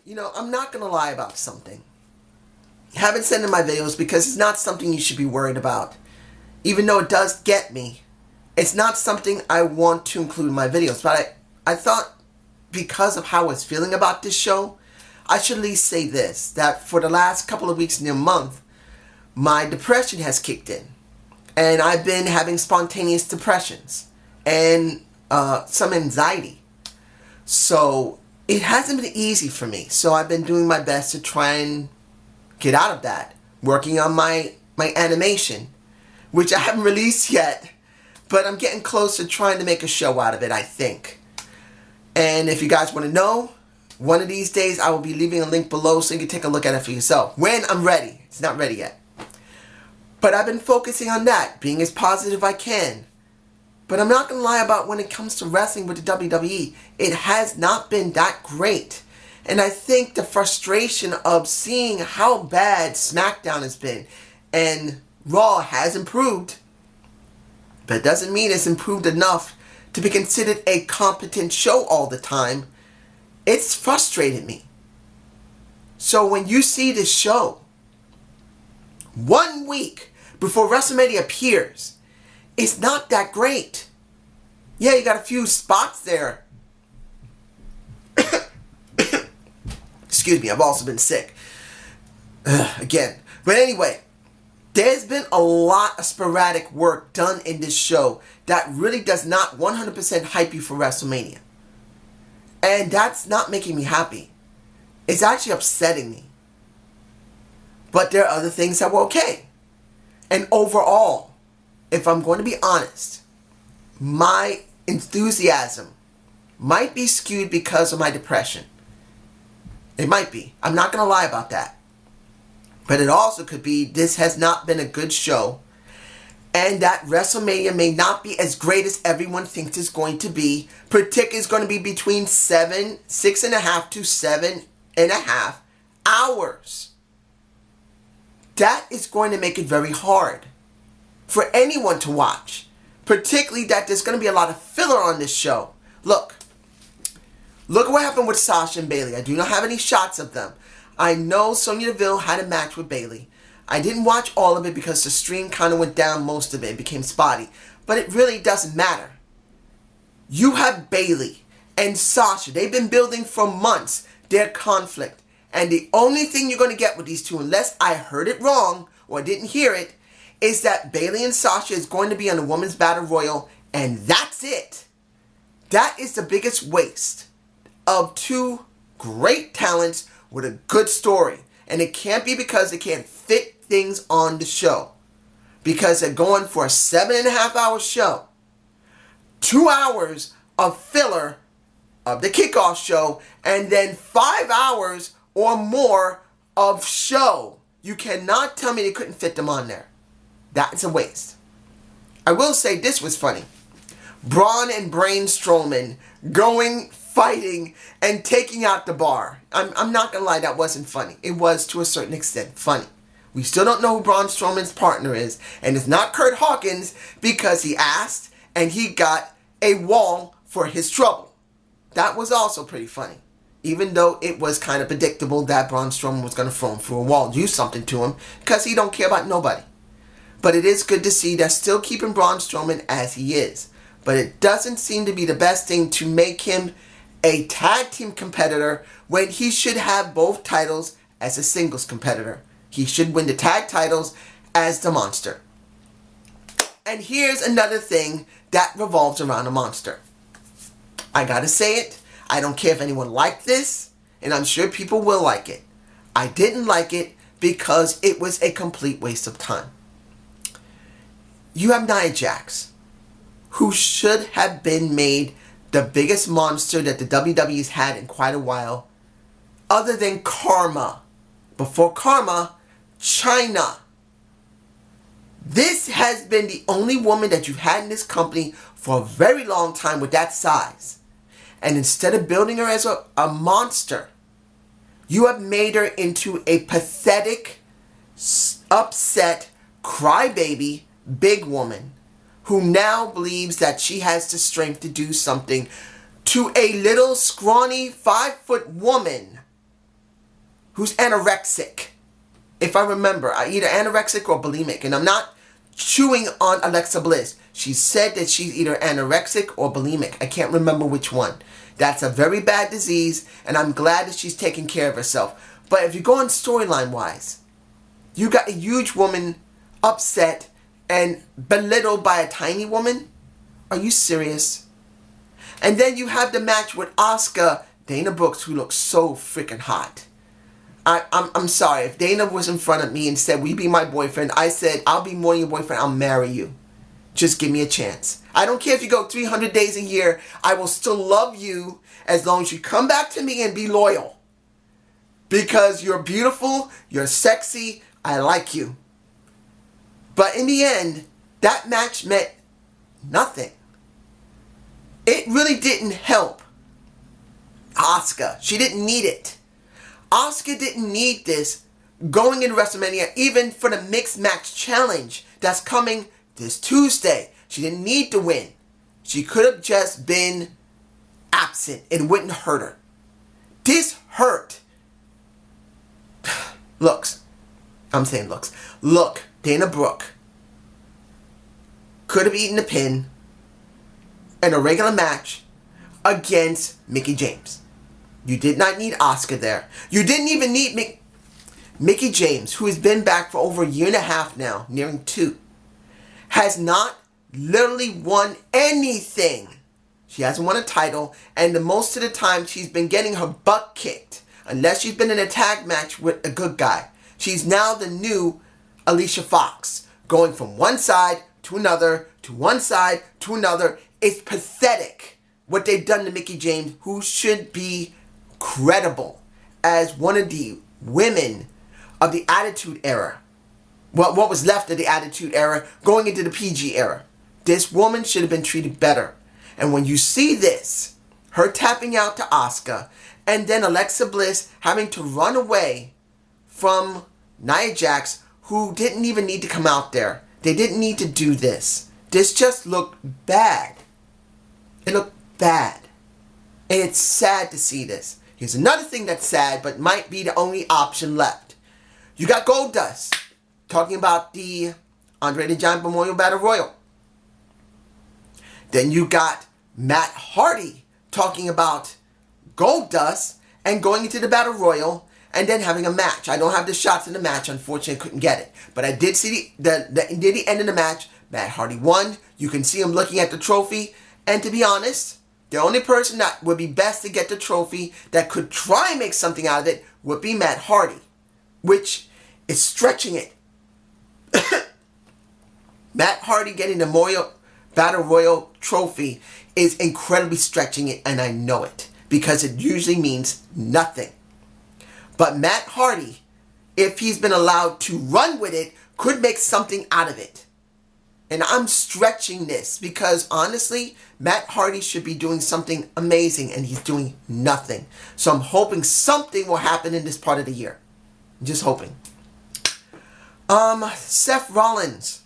You know, I'm not going to lie about something. I haven't sent in my videos because it's not something you should be worried about. Even though it does get me, it's not something I want to include in my videos. But I thought because of how I was feeling about this show, I should at least say this, that for the last couple of weeks, near a month, my depression has kicked in. And I've been having spontaneous depressions and some anxiety. So it hasn't been easy for me. So I've been doing my best to try and get out of that. Working on my animation, which I haven't released yet. But I'm getting close to trying to make a show out of it, I think. And if you guys want to know, one of these days I will be leaving a link below so you can take a look at it for yourself. When I'm ready. It's not ready yet. But I've been focusing on that, being as positive I can. But I'm not going to lie about when it comes to wrestling with the WWE. It has not been that great. And I think the frustration of seeing how bad SmackDown has been and Raw has improved, but it doesn't mean it's improved enough to be considered a competent show all the time. It's frustrated me. So when you see this show 1 week before WrestleMania appears, it's not that great. Yeah, you got a few spots there. Excuse me, I've also been sick. Again. But anyway, there's been a lot of sporadic work done in this show that really does not 100% hype you for WrestleMania. And that's not making me happy. It's actually upsetting me. But there are other things that were okay. And overall, if I'm going to be honest, my enthusiasm might be skewed because of my depression. It might be. I'm not going to lie about that. But it also could be this has not been a good show. And that WrestleMania may not be as great as everyone thinks it's going to be. Particularly it's going to be between 6.5 to 7.5 hours. That is going to make it very hard for anyone to watch. Particularly that there's going to be a lot of filler on this show. Look at what happened with Sasha and Bayley. I do not have any shots of them. I know Sonya Deville had a match with Bayley. I didn't watch all of it because the stream kind of went down most of it. It became spotty. But it really doesn't matter. You have Bayley and Sasha. They've been building for months their conflict. And the only thing you're going to get with these two, unless I heard it wrong or didn't hear it, is that Bayley and Sasha is going to be on the Women's Battle Royal. And that's it. That is the biggest waste of two great talents with a good story. And it can't be because they can't fit things on the show. Because they're going for a 7.5 hour show. 2 hours of filler of the kickoff show. And then 5 hours or more of show. You cannot tell me they couldn't fit them on there. That's a waste. I will say this was funny. Braun and Braun Strowman going, fighting, and taking out the bar. I'm not going to lie, that wasn't funny. It was, to a certain extent, funny. We still don't know who Braun Strowman's partner is. And it's not Kurt Hawkins because he asked and he got a wall for his trouble. That was also pretty funny. Even though it was kind of predictable that Braun Strowman was going to throw him through a wall, do something to him, because he don't care about nobody. But it is good to see they're still keeping Braun Strowman as he is. But it doesn't seem to be the best thing to make him a tag team competitor when he should have both titles as a singles competitor. He should win the tag titles as the monster. And here's another thing that revolves around a monster. I gotta say it. I don't care if anyone liked this, and I'm sure people will like it. I didn't like it because it was a complete waste of time. You have Nia Jax, who should have been made the biggest monster that the WWE's had in quite a while, other than Karma. Before Karma, China. This has been the only woman that you've had in this company for a very long time with that size. And instead of building her as a monster, you have made her into a pathetic, upset, crybaby, big woman who now believes that she has the strength to do something to a little scrawny 5-foot woman who's anorexic. If I remember, either anorexic or bulimic. And I'm not chewing on Alexa Bliss. She said that she's either anorexic or bulimic. I can't remember which one. That's a very bad disease, and I'm glad that she's taking care of herself. But if you go on storyline-wise, you got a huge woman upset and belittled by a tiny woman? Are you serious? And then you have the match with Asuka, Dana Brooks, who looks so freaking hot. I'm sorry. If Dana was in front of me and said, will you be my boyfriend? I said, I'll be more your boyfriend. I'll marry you. Just give me a chance. I don't care if you go 300 days a year. I will still love you as long as you come back to me and be loyal. Because you're beautiful, you're sexy, I like you. But in the end, that match meant nothing. It really didn't help Asuka. She didn't need it. Asuka didn't need this going into WrestleMania, even for the Mixed Match Challenge that's coming this Tuesday. She didn't need to win. She could have just been absent. It wouldn't hurt her. This hurt. I'm saying looks. Look, Dana Brooke could have eaten the pin in a regular match against Mickie James. You did not need Asuka there. You didn't even need Mickie James, who has been back for over a year and a half now, nearing 2. Has not literally won anything. She hasn't won a title, and most of the time she's been getting her butt kicked. Unless she's been in a tag match with a good guy. She's now the new Alicia Fox. Going from one side to another, to one side to another. It's pathetic what they've done to Mickie James, who should be credible as one of the women of the Attitude Era. Well, what was left of the Attitude Era going into the PG era. This woman should have been treated better. And when you see this, her tapping out to Asuka, and then Alexa Bliss having to run away from Nia Jax, who didn't even need to come out there. They didn't need to do this. This just looked bad. It looked bad. And it's sad to see this. Here's another thing that's sad, but might be the only option left. You got Goldust talking about the Andre the Giant Memorial Battle Royal. Then you got Matt Hardy talking about Goldust and going into the Battle Royal and then having a match. I don't have the shots in the match, unfortunately I couldn't get it. But I did see the end of the match. Matt Hardy won. You can see him looking at the trophy. And to be honest, the only person that would be best to get the trophy that could try and make something out of it would be Matt Hardy. Which is stretching it. Matt Hardy getting the Battle Royal trophy is incredibly stretching it, and I know it. Because it usually means nothing. But Matt Hardy, if he's been allowed to run with it, could make something out of it. And I'm stretching this because honestly, Matt Hardy should be doing something amazing and he's doing nothing. So I'm hoping something will happen in this part of the year. I'm just hoping. Seth Rollins.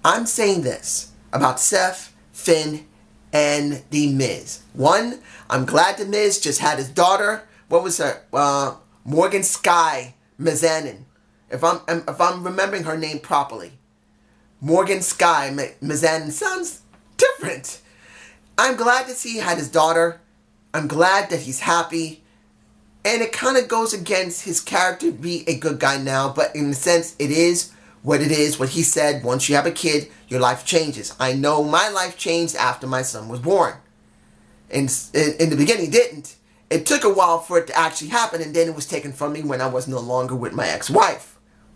I'm saying this about Seth, Finn, and The Miz. One, I'm glad The Miz just had his daughter. What was her? Morgan Sky Mizanin. If I'm remembering her name properly. Morgan Sky Mizanin sounds different. I'm glad to see he had his daughter. I'm glad that he's happy. And it kind of goes against his character to be a good guy now. But in a sense, it is what it is. What he said, once you have a kid, your life changes. I know my life changed after my son was born. In the beginning, it didn't. It took a while for it to actually happen. And then it was taken from me when I was no longer with my ex-wife.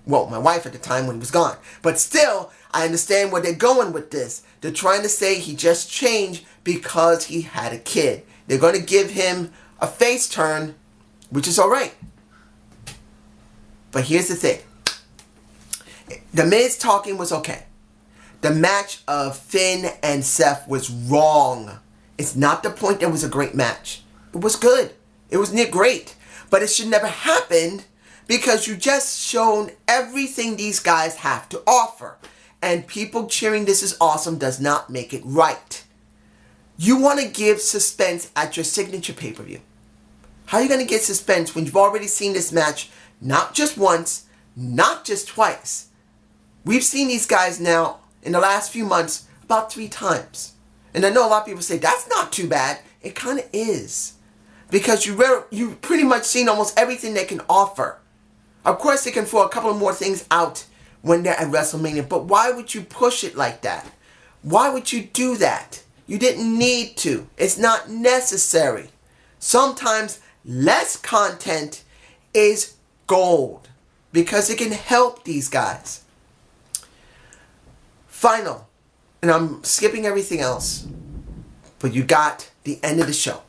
Well, my wife at the time when he was gone. But still, I understand where they're going with this. They're trying to say he just changed because he had a kid. They're going to give him a face turn, which is alright. But here's the thing. The Miz talking was okay. The match of Finn and Seth was wrong. It's not the point that it was a great match. It was good. It was near great. But it should never happen because you just shown everything these guys have to offer. And people cheering this is awesome does not make it right. You want to give suspense at your signature pay-per-view. How are you going to get suspense when you've already seen this match not just once, not just twice? We've seen these guys now in the last few months about 3 times. And I know a lot of people say, that's not too bad. It kind of is. Because you've pretty much seen almost everything they can offer. Of course, they can throw a couple of more things out when they're at WrestleMania. But why would you push it like that? Why would you do that? You didn't need to. It's not necessary. Sometimes less content is gold. Because it can help these guys. Final. And I'm skipping everything else. But you got the end of the show.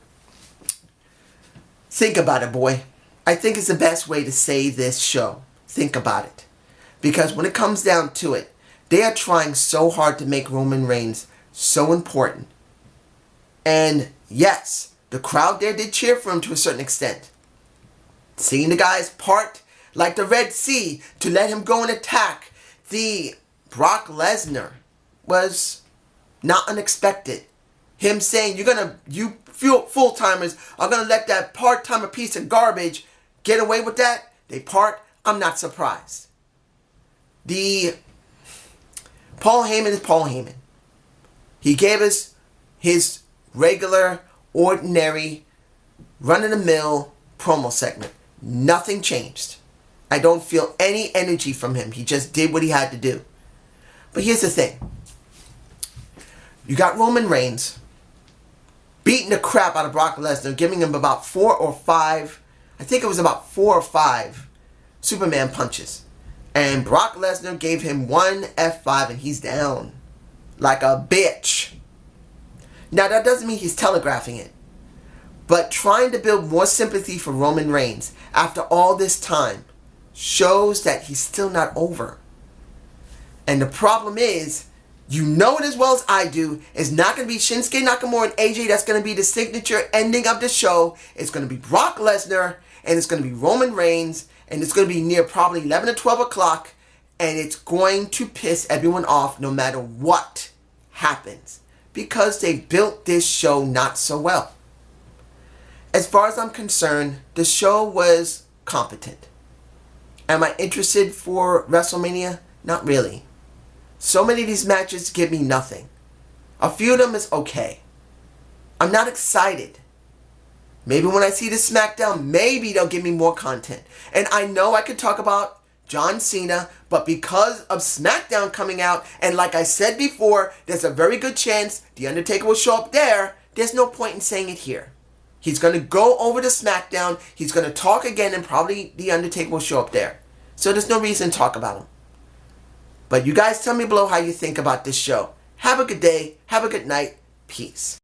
Think about it, boy. I think it's the best way to say this show. Think about it. Because when it comes down to it, they are trying so hard to make Roman Reigns so important. And yes, the crowd there did cheer for him to a certain extent. Seeing the guys part like the Red Sea to let him go and attack the Brock Lesnar was not unexpected. Him saying, you full-timers are going to let that part-timer piece of garbage get away with that? They part? I'm not surprised. The Paul Heyman is Paul Heyman. He gave us his regular, ordinary, run-of-the-mill promo segment. Nothing changed. I don't feel any energy from him. He just did what he had to do. But here's the thing. You got Roman Reigns beating the crap out of Brock Lesnar, giving him about 4 or 5, I think it was about 4 or 5 Superman punches. And Brock Lesnar gave him one F5 and he's down like a bitch. Now that doesn't mean he's telegraphing it. But trying to build more sympathy for Roman Reigns after all this time shows that he's still not over. And the problem is, you know it as well as I do, it's not going to be Shinsuke Nakamura and AJ that's going to be the signature ending of the show. It's going to be Brock Lesnar, and it's going to be Roman Reigns, and it's going to be near probably 11 or 12 o'clock, and it's going to piss everyone off no matter what happens, because they built this show not so well. As far as I'm concerned, the show was competent. Am I interested for WrestleMania? Not really. So many of these matches give me nothing. A few of them is okay. I'm not excited. Maybe when I see the SmackDown, maybe they'll give me more content. And I know I could talk about John Cena, but because of SmackDown coming out, and like I said before, there's a very good chance The Undertaker will show up there, there's no point in saying it here. He's going to go over to SmackDown, he's going to talk again, and probably The Undertaker will show up there. So there's no reason to talk about him. But you guys tell me below how you think about this show. Have a good day. Have a good night. Peace.